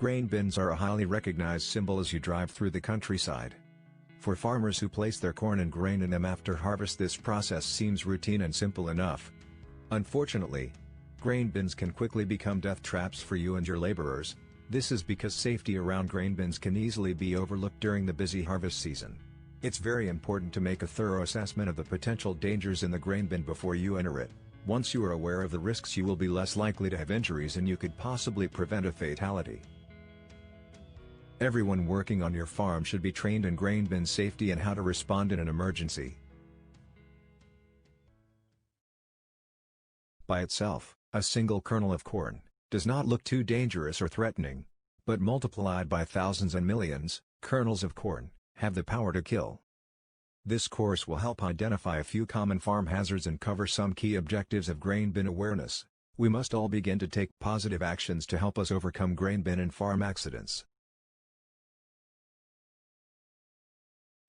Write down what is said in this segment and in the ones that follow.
Grain bins are a highly recognized symbol as you drive through the countryside. For farmers who place their corn and grain in them after harvest, this process seems routine and simple enough. Unfortunately, grain bins can quickly become death traps for you and your laborers. This is because safety around grain bins can easily be overlooked during the busy harvest season. It's very important to make a thorough assessment of the potential dangers in the grain bin before you enter it. Once you are aware of the risks, you will be less likely to have injuries and you could possibly prevent a fatality. Everyone working on your farm should be trained in grain bin safety and how to respond in an emergency. By itself, a single kernel of corn does not look too dangerous or threatening, but multiplied by thousands and millions, kernels of corn have the power to kill. This course will help identify a few common farm hazards and cover some key objectives of grain bin awareness. We must all begin to take positive actions to help us overcome grain bin and farm accidents.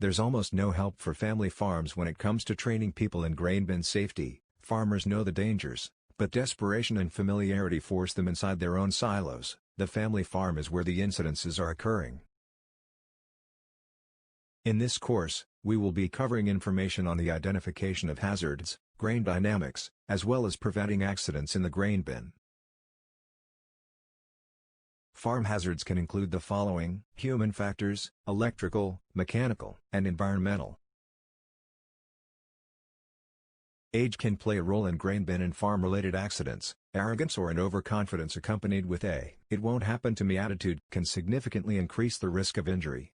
There's almost no help for family farms when it comes to training people in grain bin safety. Farmers know the dangers, but desperation and familiarity force them inside their own silos. The family farm is where the incidences are occurring. In this course, we will be covering information on the identification of hazards, grain dynamics, as well as preventing accidents in the grain bin. Farm hazards can include the following: human factors, electrical, mechanical, and environmental. Age can play a role in grain bin and farm-related accidents. Arrogance or an overconfidence accompanied with a "it won't happen to me" attitude can significantly increase the risk of injury.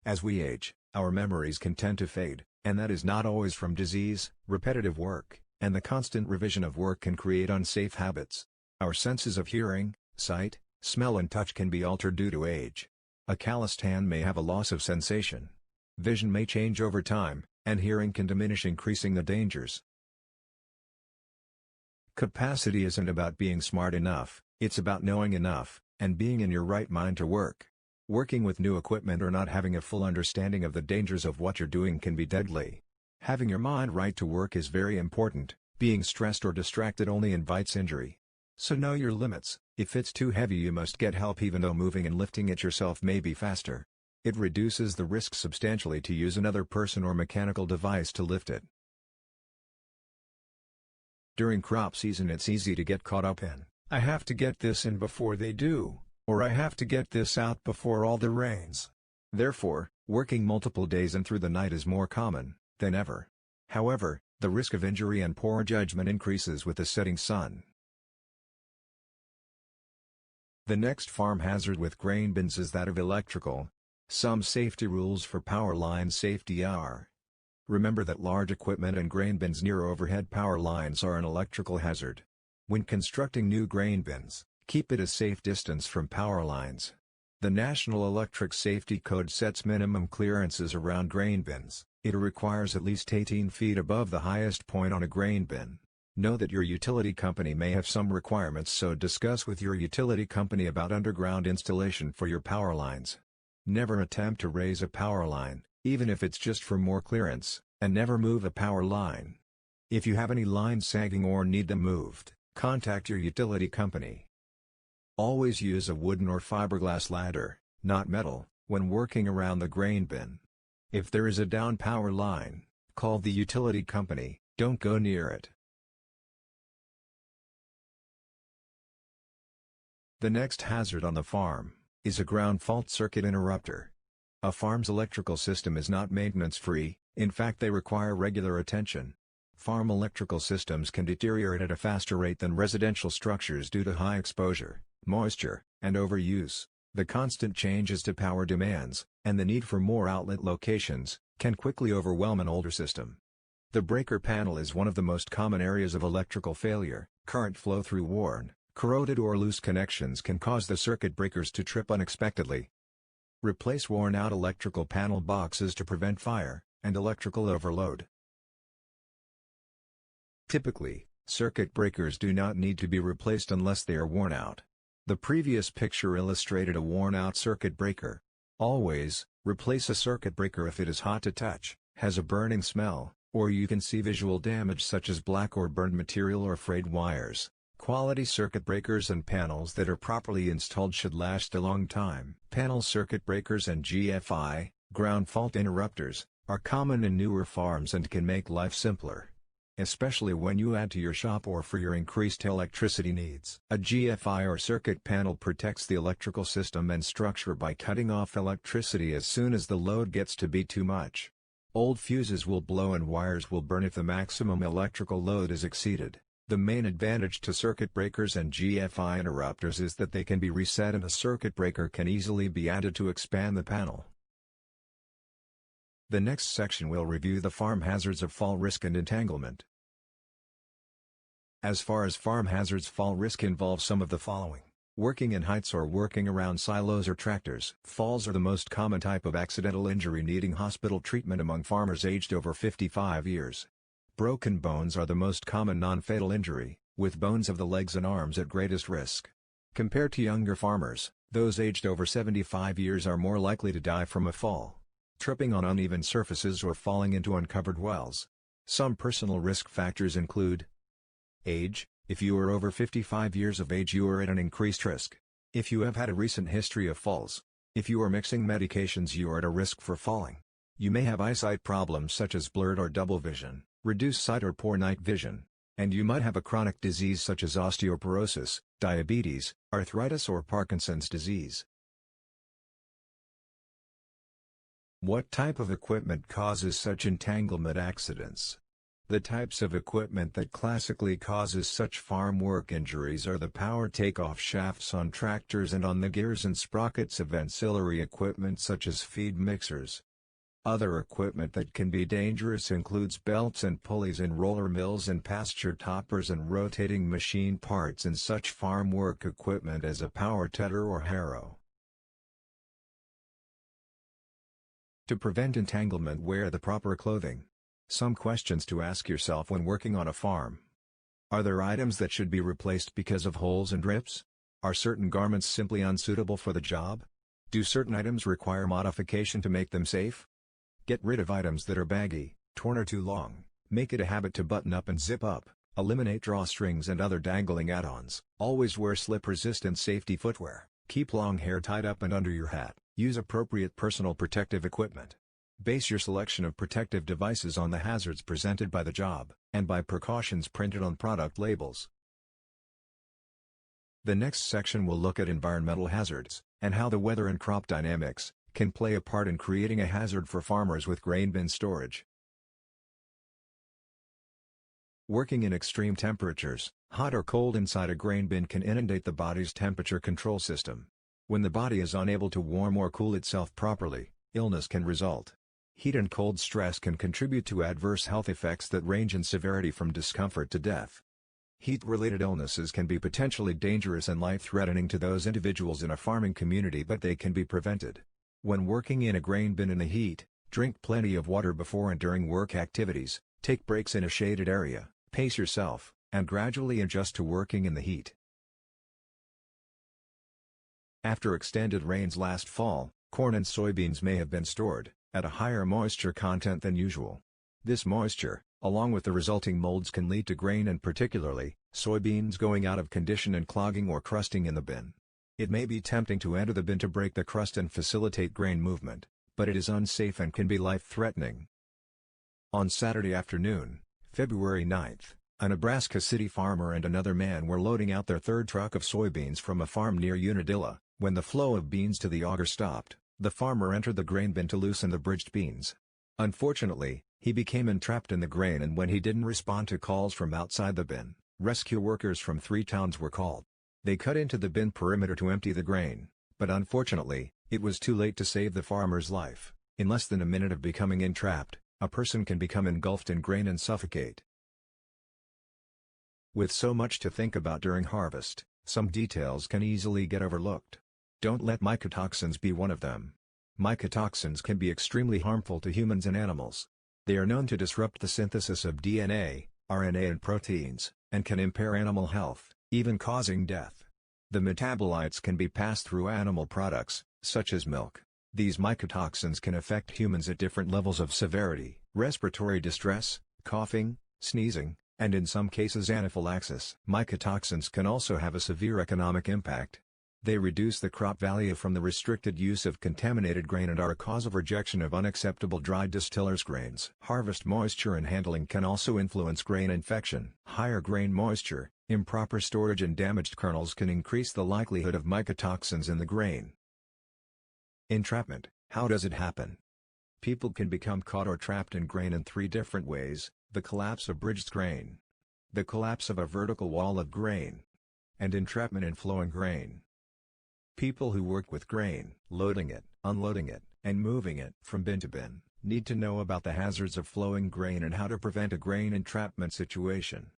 As we age, our memories can tend to fade, and that is not always from disease. Repetitive work, and the constant revision of work can create unsafe habits. Our senses of hearing, sight, smell and touch can be altered due to age. A calloused hand may have a loss of sensation. Vision may change over time, and hearing can diminish, increasing the dangers. Capacity isn't about being smart enough, it's about knowing enough, and being in your right mind to work. Working with new equipment or not having a full understanding of the dangers of what you're doing can be deadly. Having your mind right to work is very important. Being stressed or distracted only invites injury. So know your limits. If it's too heavy, you must get help, even though moving and lifting it yourself may be faster. It reduces the risk substantially to use another person or mechanical device to lift it. During crop season, it's easy to get caught up in, "I have to get this in before they do," or "I have to get this out before all the rains." Therefore, working multiple days and through the night is more common than ever. However, the risk of injury and poor judgment increases with the setting sun. The next farm hazard with grain bins is that of electrical. Some safety rules for power line safety are: remember that large equipment and grain bins near overhead power lines are an electrical hazard. When constructing new grain bins, keep it a safe distance from power lines. The National Electric Safety Code sets minimum clearances around grain bins. It requires at least 18 feet above the highest point on a grain bin. Know that your utility company may have some requirements, so discuss with your utility company about underground installation for your power lines. Never attempt to raise a power line, even if it's just for more clearance, and never move a power line. If you have any lines sagging or need them moved, contact your utility company. Always use a wooden or fiberglass ladder, not metal, when working around the grain bin. If there is a down power line, call the utility company, don't go near it. The next hazard on the farm is a ground fault circuit interrupter. A farm's electrical system is not maintenance-free, in fact they require regular attention. Farm electrical systems can deteriorate at a faster rate than residential structures due to high exposure, moisture, and overuse. The constant changes to power demands, and the need for more outlet locations, can quickly overwhelm an older system. The breaker panel is one of the most common areas of electrical failure. Current flow through worn, corroded or loose connections can cause the circuit breakers to trip unexpectedly. Replace worn-out electrical panel boxes to prevent fire and electrical overload. Typically, circuit breakers do not need to be replaced unless they are worn out. The previous picture illustrated a worn-out circuit breaker. Always, replace a circuit breaker if it is hot to touch, has a burning smell, or you can see visual damage such as black or burned material or frayed wires. Quality circuit breakers and panels that are properly installed should last a long time. Panel circuit breakers and GFI, ground fault interrupters, are common in newer farms and can make life simpler, especially when you add to your shop or for your increased electricity needs. A GFI or circuit panel protects the electrical system and structure by cutting off electricity as soon as the load gets to be too much. Old fuses will blow and wires will burn if the maximum electrical load is exceeded. The main advantage to circuit breakers and GFI interrupters is that they can be reset and a circuit breaker can easily be added to expand the panel. The next section will review the farm hazards of fall risk and entanglement. As far as farm hazards, fall risk involves some of the following: working in heights or working around silos or tractors. Falls are the most common type of accidental injury needing hospital treatment among farmers aged over 55 years. Broken bones are the most common non-fatal injury, with bones of the legs and arms at greatest risk. Compared to younger farmers, those aged over 75 years are more likely to die from a fall, tripping on uneven surfaces or falling into uncovered wells. Some personal risk factors include: age. If you are over 55 years of age, you are at an increased risk. If you have had a recent history of falls. If you are mixing medications, you are at a risk for falling. You may have eyesight problems such as blurred or double vision, reduced sight or poor night vision, and you might have a chronic disease such as osteoporosis, diabetes, arthritis or Parkinson's disease. What type of equipment causes such entanglement accidents? The types of equipment that classically causes such farm work injuries are the power takeoff shafts on tractors and on the gears and sprockets of ancillary equipment such as feed mixers. Other equipment that can be dangerous includes belts and pulleys in roller mills and pasture toppers and rotating machine parts in such farm work equipment as a power tedder or harrow. To prevent entanglement, wear the proper clothing. Some questions to ask yourself when working on a farm. Are there items that should be replaced because of holes and rips? Are certain garments simply unsuitable for the job? Do certain items require modification to make them safe? Get rid of items that are baggy, torn or too long. Make it a habit to button up and zip up. Eliminate drawstrings and other dangling add-ons. Always wear slip-resistant safety footwear. Keep long hair tied up and under your hat. Use appropriate personal protective equipment. Base your selection of protective devices on the hazards presented by the job, and by precautions printed on product labels. The next section will look at environmental hazards, and how the weather and crop dynamics can play a part in creating a hazard for farmers with grain bin storage. Working in extreme temperatures, hot or cold inside a grain bin can inundate the body's temperature control system. When the body is unable to warm or cool itself properly, illness can result. Heat and cold stress can contribute to adverse health effects that range in severity from discomfort to death. Heat-related illnesses can be potentially dangerous and life-threatening to those individuals in a farming community, but they can be prevented. When working in a grain bin in the heat, drink plenty of water before and during work activities, take breaks in a shaded area, pace yourself, and gradually adjust to working in the heat. After extended rains last fall, corn and soybeans may have been stored at a higher moisture content than usual. This moisture, along with the resulting molds, can lead to grain and particularly soybeans going out of condition and clogging or crusting in the bin. It may be tempting to enter the bin to break the crust and facilitate grain movement, but it is unsafe and can be life-threatening. On Saturday afternoon, February 9th, a Nebraska City farmer and another man were loading out their third truck of soybeans from a farm near Unadilla. When the flow of beans to the auger stopped, the farmer entered the grain bin to loosen the bridged beans. Unfortunately, he became entrapped in the grain, and when he didn't respond to calls from outside the bin, rescue workers from 3 towns were called. They cut into the bin perimeter to empty the grain, but unfortunately, it was too late to save the farmer's life. In less than a minute of becoming entrapped, a person can become engulfed in grain and suffocate. With so much to think about during harvest, some details can easily get overlooked. Don't let mycotoxins be one of them. Mycotoxins can be extremely harmful to humans and animals. They are known to disrupt the synthesis of DNA, RNA and proteins, and can impair animal health, even causing death. The metabolites can be passed through animal products, such as milk. These mycotoxins can affect humans at different levels of severity: respiratory distress, coughing, sneezing, and in some cases anaphylaxis. Mycotoxins can also have a severe economic impact. They reduce the crop value from the restricted use of contaminated grain and are a cause of rejection of unacceptable dry distillers grains. Harvest moisture and handling can also influence grain infection. Higher grain moisture, improper storage and damaged kernels can increase the likelihood of mycotoxins in the grain. Entrapment. How does it happen? People can become caught or trapped in grain in three different ways: the collapse of bridged grain, the collapse of a vertical wall of grain, and entrapment in flowing grain. People who work with grain, loading it, unloading it, and moving it from bin to bin, need to know about the hazards of flowing grain and how to prevent a grain entrapment situation.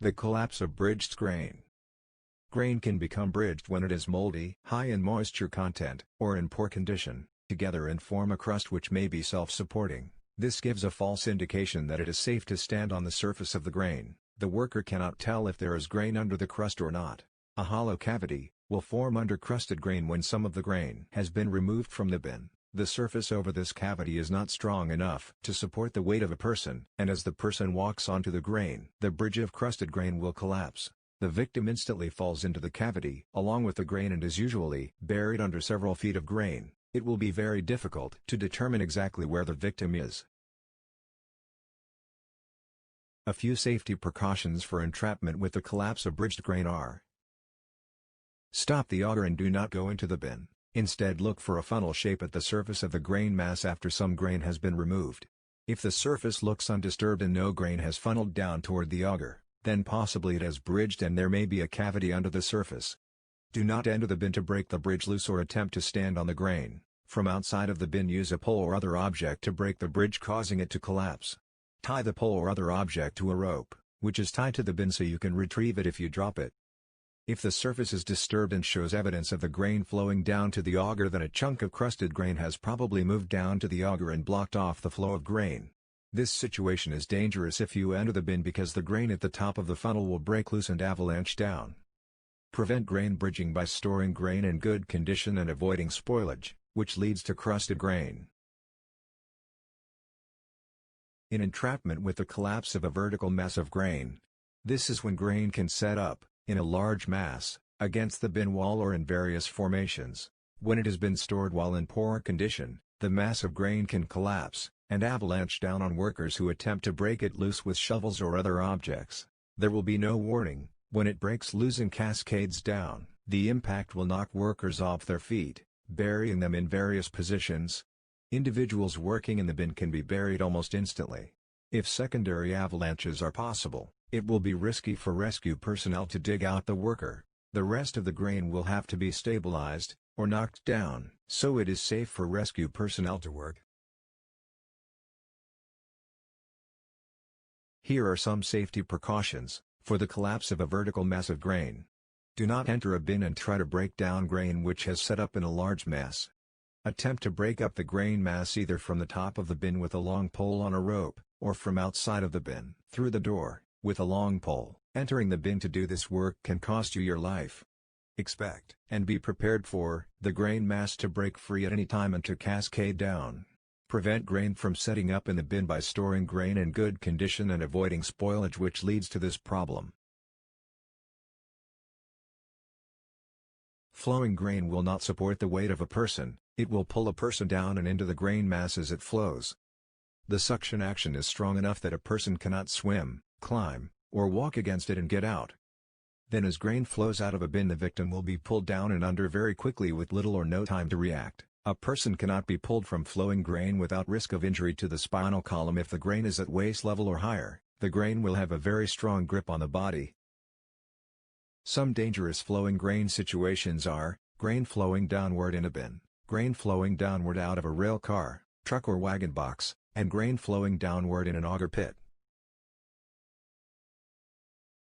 The collapse of bridged grain. Grain can become bridged when it is moldy, high in moisture content, or in poor condition, together and form a crust which may be self-supporting. This gives a false indication that it is safe to stand on the surface of the grain. The worker cannot tell if there is grain under the crust or not. A hollow cavity will form under crusted grain when some of the grain has been removed from the bin. The surface over this cavity is not strong enough to support the weight of a person, and as the person walks onto the grain, the bridge of crusted grain will collapse. The victim instantly falls into the cavity along with the grain and is usually buried under several feet of grain. It will be very difficult to determine exactly where the victim is. A few safety precautions for entrapment with the collapse of bridged grain are: stop the auger and do not go into the bin. Instead, look for a funnel shape at the surface of the grain mass after some grain has been removed. If the surface looks undisturbed and no grain has funneled down toward the auger, then possibly it has bridged and there may be a cavity under the surface. Do not enter the bin to break the bridge loose or attempt to stand on the grain. From outside of the bin, use a pole or other object to break the bridge, causing it to collapse. Tie the pole or other object to a rope, which is tied to the bin so you can retrieve it if you drop it. If the surface is disturbed and shows evidence of the grain flowing down to the auger, then a chunk of crusted grain has probably moved down to the auger and blocked off the flow of grain. This situation is dangerous if you enter the bin because the grain at the top of the funnel will break loose and avalanche down. Prevent grain bridging by storing grain in good condition and avoiding spoilage, which leads to crusted grain. In entrapment with the collapse of a vertical mass of grain. This is when grain can set up, in a large mass, against the bin wall or in various formations. When it has been stored while in poor condition, the mass of grain can collapse, and avalanche down on workers who attempt to break it loose with shovels or other objects. There will be no warning. When it breaks loose and cascades down, the impact will knock workers off their feet, burying them in various positions. Individuals working in the bin can be buried almost instantly. If secondary avalanches are possible, it will be risky for rescue personnel to dig out the worker. The rest of the grain will have to be stabilized, or knocked down, so it is safe for rescue personnel to work. Here are some safety precautions for the collapse of a vertical mass of grain. Do not enter a bin and try to break down grain which has set up in a large mass. Attempt to break up the grain mass either from the top of the bin with a long pole on a rope, or from outside of the bin, through the door, with a long pole. Entering the bin to do this work can cost you your life. Expect, and be prepared for, the grain mass to break free at any time and to cascade down. Prevent grain from setting up in the bin by storing grain in good condition and avoiding spoilage which leads to this problem. Flowing grain will not support the weight of a person, it will pull a person down and into the grain mass as it flows. The suction action is strong enough that a person cannot swim, climb, or walk against it and get out. Then as grain flows out of a bin, the victim will be pulled down and under very quickly with little or no time to react. A person cannot be pulled from flowing grain without risk of injury to the spinal column. If the grain is at waist level or higher, the grain will have a very strong grip on the body. Some dangerous flowing grain situations are: grain flowing downward in a bin, grain flowing downward out of a rail car, truck or wagon box, and grain flowing downward in an auger pit.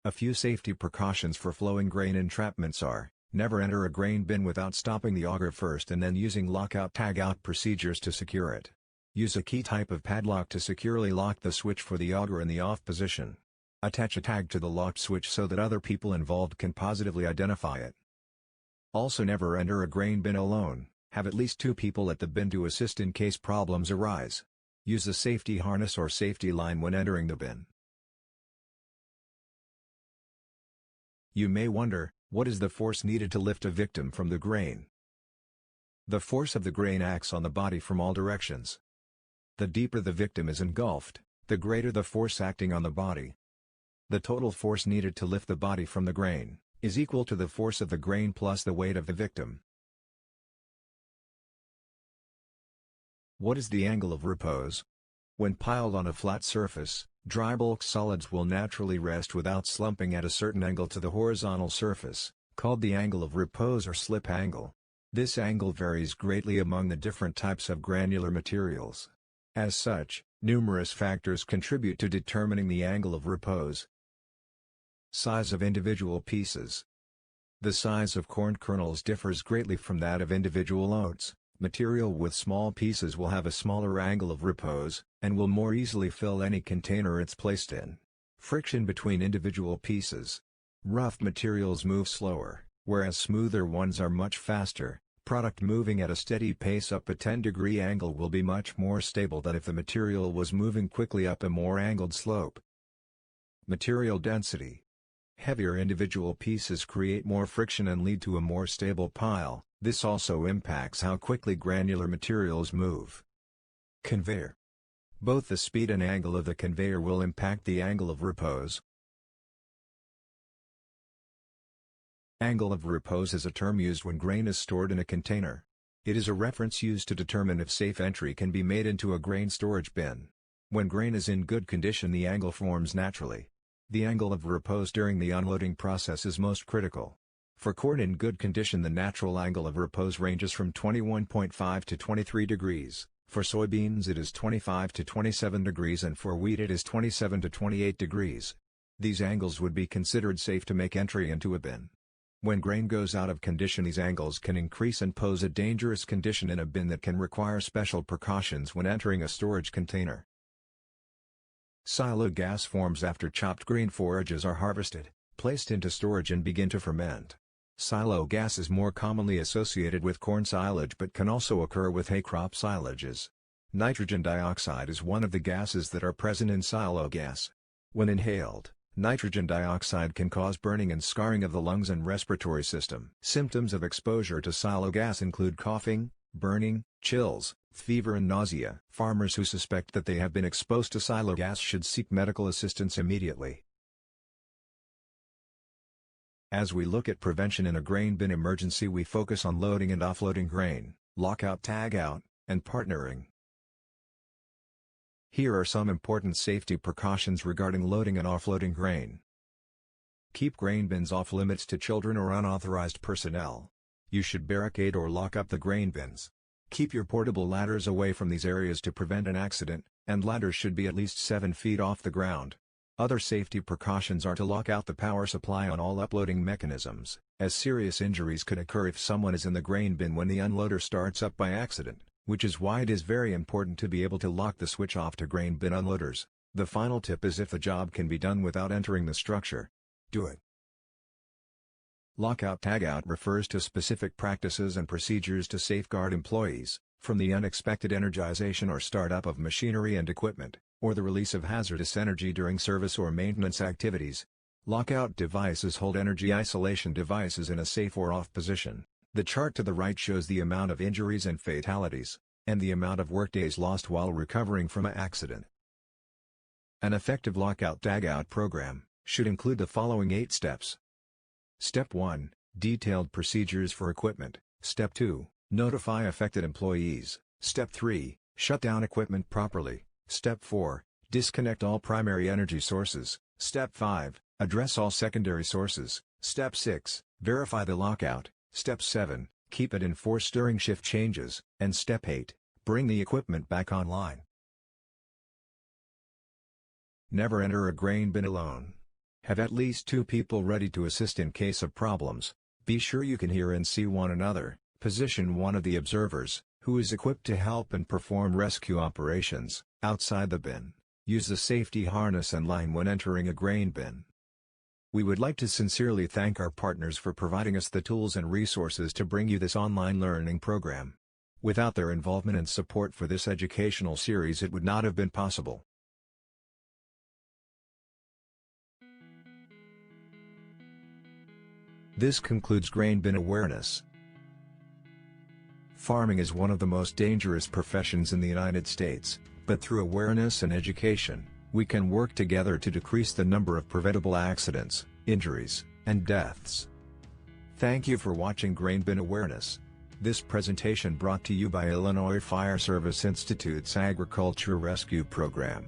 A few safety precautions for flowing grain entrapments are: never enter a grain bin without stopping the auger first and then using lockout tag out procedures to secure it. Use a key type of padlock to securely lock the switch for the auger in the off position. Attach a tag to the locked switch so that other people involved can positively identify it. Also, never enter a grain bin alone. Have at least 2 people at the bin to assist in case problems arise. Use a safety harness or safety line when entering the bin. You may wonder, what is the force needed to lift a victim from the grain? The force of the grain acts on the body from all directions. The deeper the victim is engulfed, the greater the force acting on the body. The total force needed to lift the body from the grain is equal to the force of the grain plus the weight of the victim. What is the angle of repose? When piled on a flat surface, dry bulk solids will naturally rest without slumping at a certain angle to the horizontal surface, called the angle of repose or slip angle. This angle varies greatly among the different types of granular materials. As such, numerous factors contribute to determining the angle of repose. Size of individual pieces. The size of corn kernels differs greatly from that of individual oats. Material with small pieces will have a smaller angle of repose, and will more easily fill any container it's placed in. Friction between individual pieces. Rough materials move slower, whereas smoother ones are much faster. Product moving at a steady pace up a 10-degree angle will be much more stable than if the material was moving quickly up a more angled slope. Material density. Heavier individual pieces create more friction and lead to a more stable pile. This also impacts how quickly granular materials move. Conveyor. Both the speed and angle of the conveyor will impact the angle of repose. Angle of repose is a term used when grain is stored in a container. It is a reference used to determine if safe entry can be made into a grain storage bin. When grain is in good condition, the angle forms naturally. The angle of repose during the unloading process is most critical. For corn in good condition, the natural angle of repose ranges from 21.5 to 23 degrees, for soybeans it is 25 to 27 degrees and for wheat it is 27 to 28 degrees. These angles would be considered safe to make entry into a bin. When grain goes out of condition, these angles can increase and pose a dangerous condition in a bin that can require special precautions when entering a storage container. Silo gas forms after chopped grain forages are harvested, placed into storage and begin to ferment. Silo gas is more commonly associated with corn silage but can also occur with hay crop silages. Nitrogen dioxide is one of the gases that are present in silo gas. When inhaled, nitrogen dioxide can cause burning and scarring of the lungs and respiratory system. Symptoms of exposure to silo gas include coughing, burning, chills, fever and nausea. Farmers who suspect that they have been exposed to silo gas should seek medical assistance immediately. As we look at prevention in a grain bin emergency, we focus on loading and offloading grain, lockout tag out, and partnering. Here are some important safety precautions regarding loading and offloading grain. Keep grain bins off limits to children or unauthorized personnel. You should barricade or lock up the grain bins. Keep your portable ladders away from these areas to prevent an accident, and ladders should be at least 7 feet off the ground. Other safety precautions are to lock out the power supply on all uploading mechanisms, as serious injuries could occur if someone is in the grain bin when the unloader starts up by accident, which is why it is very important to be able to lock the switch off to grain bin unloaders. The final tip is if the job can be done without entering the structure, do it. Lockout tag out refers to specific practices and procedures to safeguard employees from the unexpected energization or startup of machinery and equipment, or the release of hazardous energy during service or maintenance activities. Lockout devices hold energy isolation devices in a safe or off position. The chart to the right shows the amount of injuries and fatalities, and the amount of workdays lost while recovering from an accident. An effective lockout tag out program should include the following 8 steps. Step 1. Detailed procedures for equipment. Step 2. Notify affected employees. Step 3. Shut down equipment properly. Step 4. Disconnect all primary energy sources. Step 5. Address all secondary sources. Step 6. Verify the lockout. Step 7. Keep it in force during shift changes. And Step 8. Bring the equipment back online. Never enter a grain bin alone. Have at least 2 people ready to assist in case of problems. Be sure you can hear and see one another. Position one of the observers, who is equipped to help and perform rescue operations, outside the bin. Use the safety harness and line when entering a grain bin. We would like to sincerely thank our partners for providing us the tools and resources to bring you this online learning program. Without their involvement and support for this educational series, it would not have been possible. This concludes Grain Bin Awareness. Farming is one of the most dangerous professions in the United States, but through awareness and education, we can work together to decrease the number of preventable accidents, injuries, and deaths. Thank you for watching Grain Bin Awareness. This presentation brought to you by Illinois Fire Service Institute's Agriculture Rescue Program.